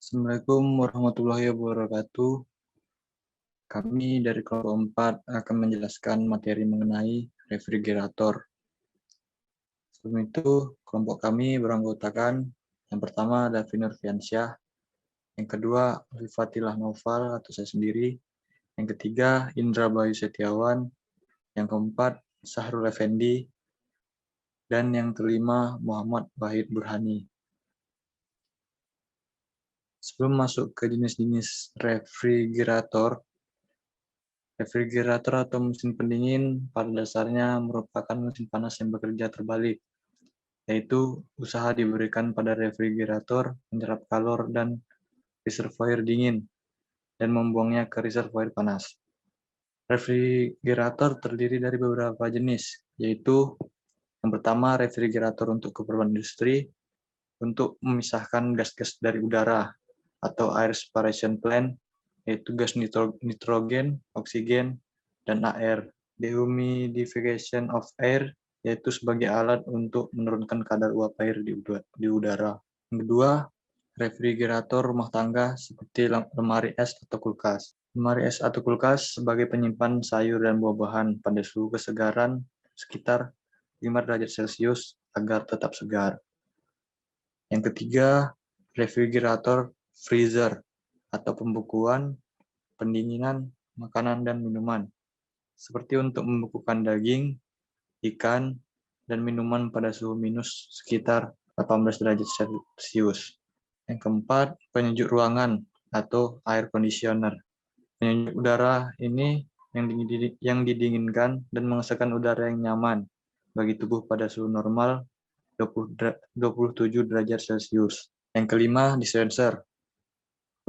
Assalamualaikum warahmatullahi wabarakatuh. Kami dari kelompok 4 akan menjelaskan materi mengenai refrigerator. Sebelum itu, kelompok kami beranggotakan yang pertama ada Viner Fiansyah, yang kedua Rifatilah Noval atau saya sendiri, yang ketiga Indra Bayu Setiawan, yang keempat Sahrul Effendi, dan yang kelima Muhammad Wahid Burhani. Sebelum masuk ke jenis-jenis refrigerator atau mesin pendingin pada dasarnya merupakan mesin panas yang bekerja terbalik, yaitu usaha diberikan pada refrigerator menyerap kalor dan reservoir dingin dan membuangnya ke reservoir panas. Refrigerator terdiri dari beberapa jenis, yaitu yang pertama refrigerator untuk keperluan industri untuk memisahkan gas-gas dari udara atau air separation plant, yaitu gas nitrogen, oksigen, dan air. Dehumidification of air, yaitu sebagai alat untuk menurunkan kadar uap air di udara. Yang kedua, refrigerator rumah tangga seperti lemari es atau kulkas. Lemari es atau kulkas sebagai penyimpan sayur dan buah-buahan pada suhu kesegaran sekitar 5 derajat Celcius agar tetap segar. Yang ketiga, refrigerator freezer atau pembukuan, pendinginan, makanan dan minuman, seperti untuk membekukan daging, ikan, dan minuman pada suhu minus sekitar 18 derajat Celcius. Yang keempat, penyejuk ruangan atau air conditioner. Penyejuk udara ini yang didinginkan dan menghasilkan udara yang nyaman bagi tubuh pada suhu normal 27 derajat Celcius. Yang kelima, dispenser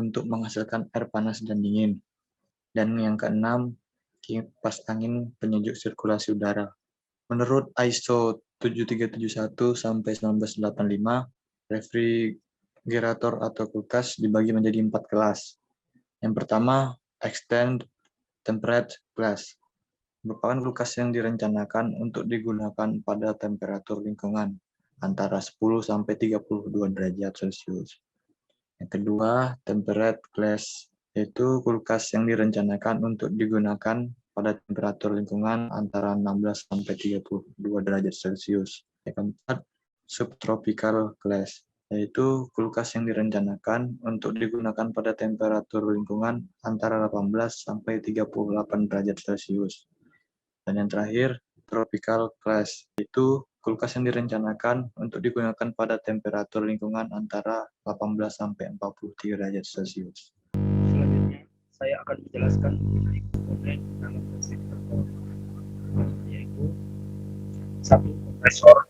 untuk menghasilkan air panas dan dingin. Dan yang keenam, kipas angin penyejuk sirkulasi udara. Menurut ISO 7371 sampai 1985, refrigerator atau kulkas dibagi menjadi 4 kelas. Yang pertama, extend temperate class, merupakan kulkas yang direncanakan untuk digunakan pada temperatur lingkungan antara 10 sampai 32 derajat Celcius. Yang kedua, temperate class, yaitu kulkas yang direncanakan untuk digunakan pada temperatur lingkungan antara 16 sampai 32 derajat Celcius. Yang keempat, subtropical class, yaitu kulkas yang direncanakan untuk digunakan pada temperatur lingkungan antara 18 sampai 38 derajat Celcius. Dan yang terakhir, tropical class, yaitu kulkas yang direncanakan untuk digunakan pada temperatur lingkungan antara 18 sampai 43 derajat Celcius. Selanjutnya, saya akan menjelaskan mengenai komponen dalam refrigerator, yaitu satu, kompresor,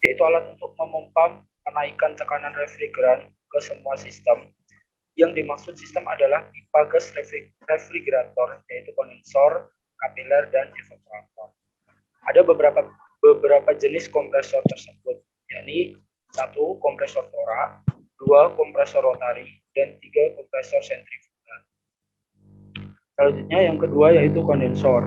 yaitu alat untuk memompa menaikkan tekanan refrigeran ke semua sistem. Yang dimaksud sistem adalah pipa gas refrigerator, yaitu kondensor, kapiler, dan evaporator. Ada beberapa jenis kompresor tersebut, yakni 1. Kompresor torak, 2. Kompresor rotari, dan 3. Kompresor sentrifugal. Selanjutnya yang kedua yaitu kondensor.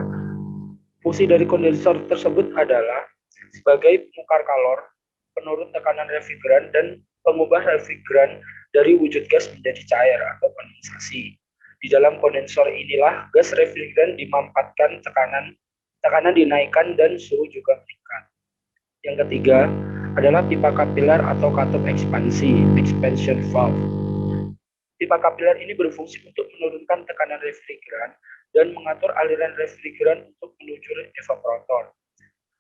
Fungsi dari kondensor tersebut adalah sebagai penukar kalor, penurun tekanan refrigeran, dan pengubah refrigeran dari wujud gas menjadi cair atau kondensasi. Di dalam kondensor inilah gas refrigeran dimampatkan tekanan dinaikkan dan suhu juga meningkat. Yang ketiga adalah pipa kapiler atau katup ekspansi, expansion valve. Pipa kapiler ini berfungsi untuk menurunkan tekanan refrigeran dan mengatur aliran refrigeran untuk menuju evaporator.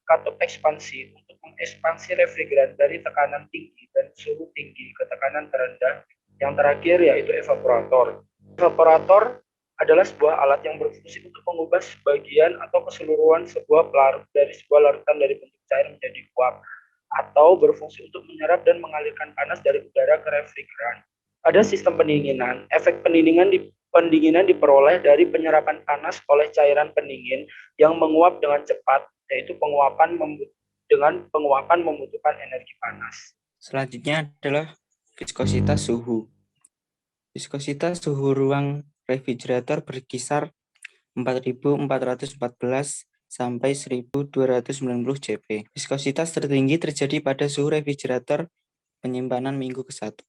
Katup ekspansi untuk mengekspansi refrigeran dari tekanan tinggi dan suhu tinggi ke tekanan terendah. Yang terakhir yaitu evaporator. Evaporator adalah sebuah alat yang berfungsi untuk mengubah sebagian atau keseluruhan sebuah pelarut dari sebuah larutan dari bentuk cair menjadi uap, atau berfungsi untuk menyerap dan mengalirkan panas dari udara ke refrigeran. Ada sistem pendinginan. Efek pendinginan diperoleh dari penyerapan panas oleh cairan pendingin yang menguap dengan cepat, yaitu penguapan membutuhkan energi panas. Selanjutnya adalah viskositas suhu. Viskositas suhu ruang refrigerator berkisar 4.414 sampai 1.290 Cp. Viskositas tertinggi terjadi pada suhu refrigerator penyimpanan minggu ke-1.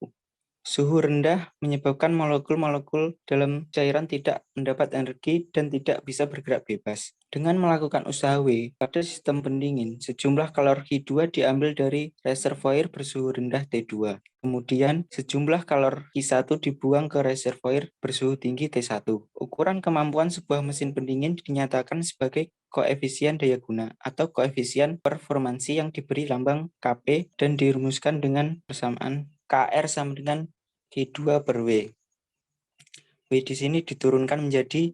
Suhu rendah menyebabkan molekul-molekul dalam cairan tidak mendapat energi dan tidak bisa bergerak bebas. Dengan melakukan usaha W pada sistem pendingin, sejumlah kalori Q2 diambil dari reservoir bersuhu rendah T2. Kemudian, sejumlah kalori Q1 dibuang ke reservoir bersuhu tinggi T1. Ukuran kemampuan sebuah mesin pendingin dinyatakan sebagai koefisien daya guna atau koefisien performansi yang diberi lambang Kp dan dirumuskan dengan persamaan KR sama dengan Q2 per W. W di sini diturunkan menjadi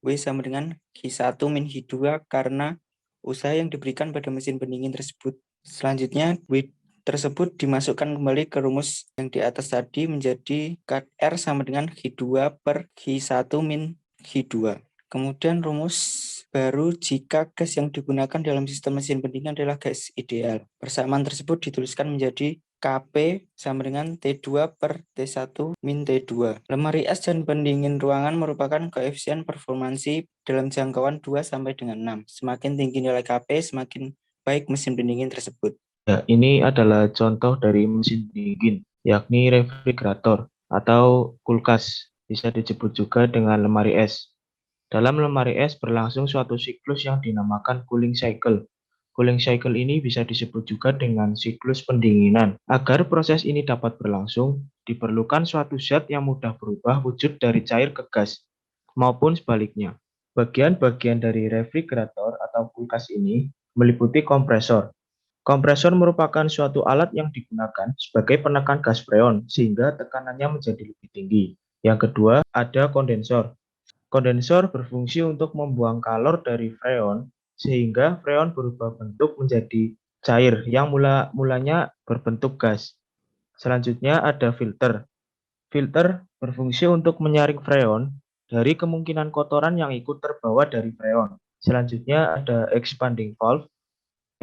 W sama dengan Q1 min Q2 karena usaha yang diberikan pada mesin pendingin tersebut. Selanjutnya, W tersebut dimasukkan kembali ke rumus yang di atas tadi menjadi KR sama dengan Q2 per Q1 min Q2. Kemudian rumus baru jika gas yang digunakan dalam sistem mesin pendingin adalah gas ideal. Persamaan tersebut dituliskan menjadi Kp sama dengan T2 per T1 min T2. Lemari es dan pendingin ruangan merupakan koefisien performansi dalam jangkauan 2 sampai dengan 6. Semakin tinggi nilai Kp, semakin baik mesin pendingin tersebut. Ya, ini adalah contoh dari mesin pendingin, yakni refrigerator atau kulkas, bisa disebut juga dengan lemari es. Dalam lemari es berlangsung suatu siklus yang dinamakan cooling cycle. Cooling cycle ini bisa disebut juga dengan siklus pendinginan. Agar proses ini dapat berlangsung, diperlukan suatu zat yang mudah berubah wujud dari cair ke gas, maupun sebaliknya. Bagian-bagian dari refrigerator atau kulkas ini meliputi kompresor. Kompresor merupakan suatu alat yang digunakan sebagai penekan gas freon sehingga tekanannya menjadi lebih tinggi. Yang kedua, ada kondensor. Kondensor berfungsi untuk membuang kalor dari freon sehingga freon berubah bentuk menjadi cair yang mulanya berbentuk gas. Selanjutnya ada filter. Filter berfungsi untuk menyaring freon dari kemungkinan kotoran yang ikut terbawa dari freon. Selanjutnya ada expanding valve.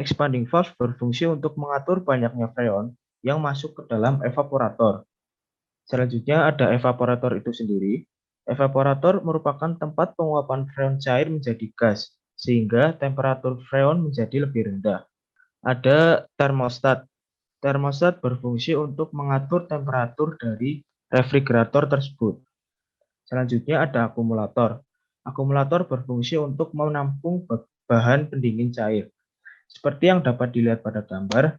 Expanding valve berfungsi untuk mengatur banyaknya freon yang masuk ke dalam evaporator. Selanjutnya ada evaporator itu sendiri. Evaporator merupakan tempat penguapan freon cair menjadi gas, sehingga temperatur freon menjadi lebih rendah. Ada termostat. Termostat berfungsi untuk mengatur temperatur dari refrigerator tersebut. Selanjutnya ada akumulator. Akumulator berfungsi untuk menampung bahan pendingin cair. Seperti yang dapat dilihat pada gambar,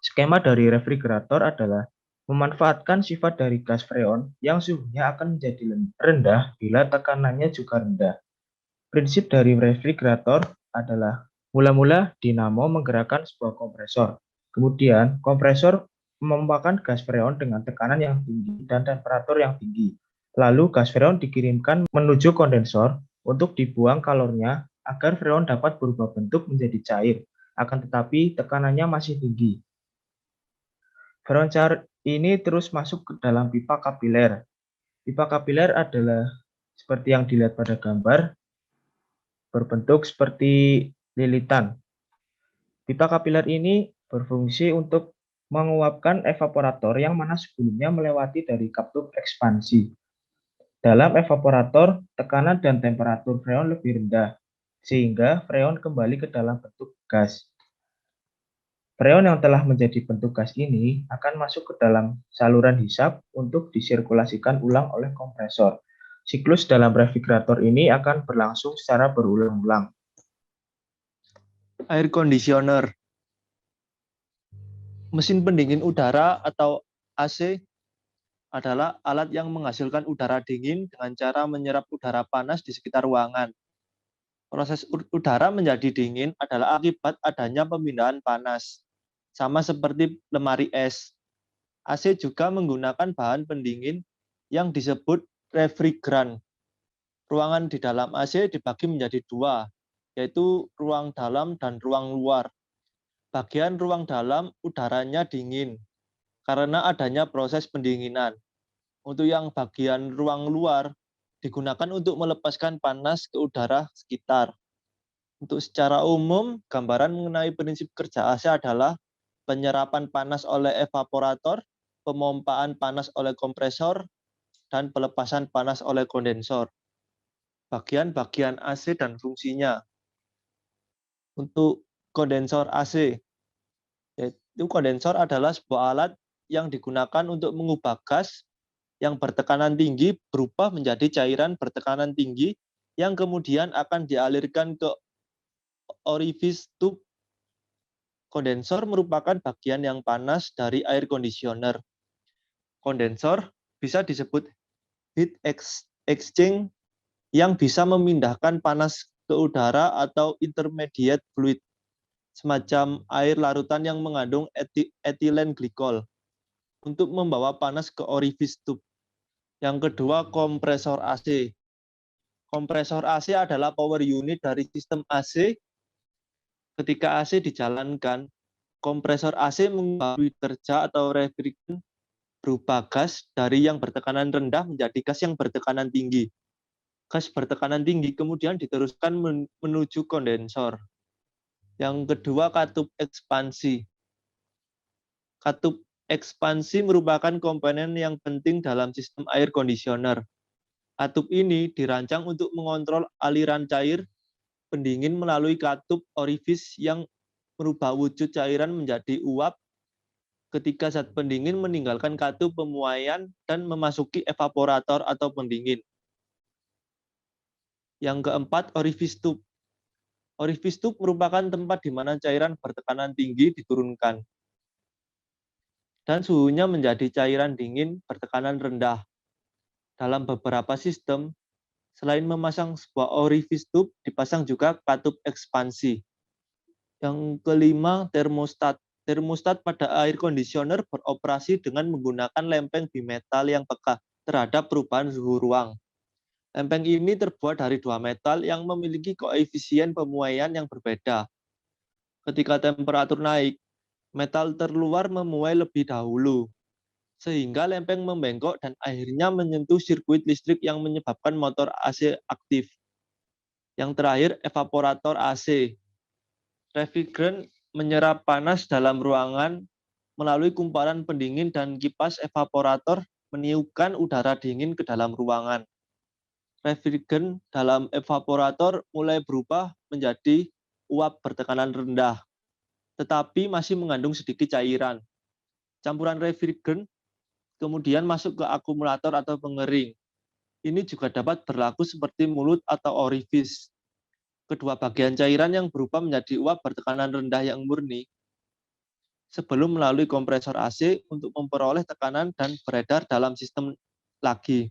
skema dari refrigerator adalah memanfaatkan sifat dari gas freon yang suhunya akan menjadi rendah bila tekanannya juga rendah. Prinsip dari refrigerator adalah mula-mula dinamo menggerakkan sebuah kompresor. Kemudian kompresor memompakan gas freon dengan tekanan yang tinggi dan temperatur yang tinggi. Lalu gas freon dikirimkan menuju kondensor untuk dibuang kalornya agar freon dapat berubah bentuk menjadi cair. Akan tetapi tekanannya masih tinggi. Freon cair ini terus masuk ke dalam pipa kapiler. Pipa kapiler adalah seperti yang dilihat pada gambar, berbentuk seperti lilitan. Pipa kapiler ini berfungsi untuk menguapkan evaporator yang mana sebelumnya melewati dari katup ekspansi. Dalam evaporator, tekanan dan temperatur freon lebih rendah, sehingga freon kembali ke dalam bentuk gas. Freon yang telah menjadi bentuk gas ini akan masuk ke dalam saluran hisap untuk disirkulasikan ulang oleh kompresor. Siklus dalam refrigerator ini akan berlangsung secara berulang-ulang. Air conditioner. Mesin pendingin udara atau AC adalah alat yang menghasilkan udara dingin dengan cara menyerap udara panas di sekitar ruangan. Proses udara menjadi dingin adalah akibat adanya pemindahan panas, sama seperti lemari es. AC juga menggunakan bahan pendingin yang disebut refrigeran. Ruangan di dalam AC dibagi menjadi dua, yaitu ruang dalam dan ruang luar. Bagian ruang dalam udaranya dingin karena adanya proses pendinginan. Untuk yang bagian ruang luar digunakan untuk melepaskan panas ke udara sekitar. Untuk secara umum, gambaran mengenai prinsip kerja AC adalah penyerapan panas oleh evaporator, pemompaan panas oleh kompresor, dan pelepasan panas oleh kondensor. Bagian-bagian AC dan fungsinya. Untuk kondensor AC, yaitu kondensor adalah sebuah alat yang digunakan untuk mengubah gas yang bertekanan tinggi berubah menjadi cairan bertekanan tinggi yang kemudian akan dialirkan ke orifice tube. Kondensor merupakan bagian yang panas dari air conditioner. Kondensor bisa disebut heat exchange yang bisa memindahkan panas ke udara atau intermediate fluid, semacam air larutan yang mengandung etilen glikol, untuk membawa panas ke orifice tube. Yang kedua, kompresor AC. Kompresor AC adalah power unit dari sistem AC. Ketika AC dijalankan, kompresor AC mengubah fluid kerja atau refrigerant berubah gas dari yang bertekanan rendah menjadi gas yang bertekanan tinggi. Gas bertekanan tinggi kemudian diteruskan menuju kondensor. Yang kedua, katup ekspansi. Katup ekspansi merupakan komponen yang penting dalam sistem air conditioner. Katup ini dirancang untuk mengontrol aliran cair pendingin melalui katup orifice yang merubah wujud cairan menjadi uap ketika zat pendingin meninggalkan katup pemuaian dan memasuki evaporator atau pendingin. Yang keempat, orifice tube. Orifice tube merupakan tempat di mana cairan bertekanan tinggi diturunkan dan suhunya menjadi cairan dingin bertekanan rendah. Dalam beberapa sistem, selain memasang sebuah orifice tube, dipasang juga katup ekspansi. Yang kelima, termostat. Termostat pada air conditioner beroperasi dengan menggunakan lempeng bimetal yang peka terhadap perubahan suhu ruang. Lempeng ini terbuat dari dua metal yang memiliki koefisien pemuaian yang berbeda. Ketika temperatur naik, metal terluar memuai lebih dahulu, sehingga lempeng membengkok dan akhirnya menyentuh sirkuit listrik yang menyebabkan motor AC aktif. Yang terakhir, evaporator AC. Refrigerant menyerap panas dalam ruangan melalui kumparan pendingin dan kipas evaporator meniupkan udara dingin ke dalam ruangan. Refrigerant dalam evaporator mulai berubah menjadi uap bertekanan rendah, tetapi masih mengandung sedikit cairan. Campuran refrigerant kemudian masuk ke akumulator atau pengering. Ini juga dapat berlaku seperti mulut atau orifice. Kedua bagian cairan yang berubah menjadi uap bertekanan rendah yang murni sebelum melalui kompresor AC untuk memperoleh tekanan dan beredar dalam sistem lagi.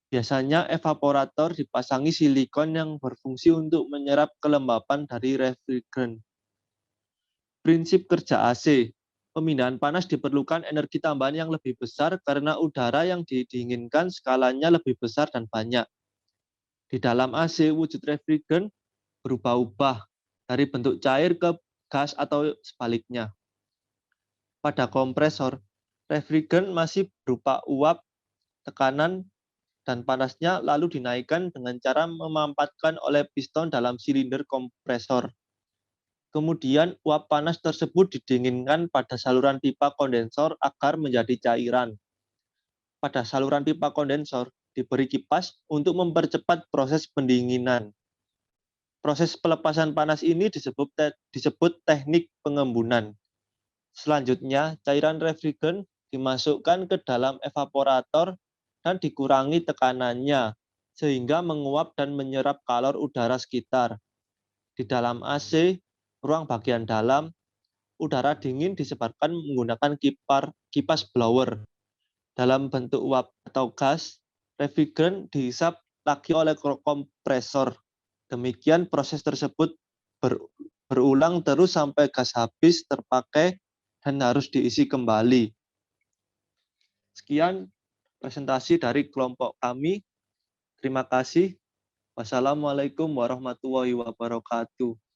Biasanya evaporator dipasangi silikon yang berfungsi untuk menyerap kelembapan dari refrigerant. Prinsip kerja AC. Pemindahan panas diperlukan energi tambahan yang lebih besar karena udara yang didinginkan skalanya lebih besar dan banyak. Di dalam AC, wujud refrigerant berubah-ubah dari bentuk cair ke gas atau sebaliknya. Pada kompresor, refrigerant masih berupa uap, tekanan, dan panasnya lalu dinaikkan dengan cara memampatkan oleh piston dalam silinder kompresor. Kemudian uap panas tersebut didinginkan pada saluran pipa kondensor agar menjadi cairan. Pada saluran pipa kondensor diberi kipas untuk mempercepat proses pendinginan. Proses pelepasan panas ini disebut teknik pengembunan. Selanjutnya, cairan refrigerant dimasukkan ke dalam evaporator dan dikurangi tekanannya, sehingga menguap dan menyerap kalor udara sekitar. Di dalam AC, ruang bagian dalam, udara dingin disebarkan menggunakan kipas blower. Dalam bentuk uap atau gas, refrigerant dihisap lagi oleh kompresor. Demikian proses tersebut berulang terus sampai gas habis terpakai dan harus diisi kembali. Sekian presentasi dari kelompok kami. Terima kasih. Wassalamualaikum warahmatullahi wabarakatuh.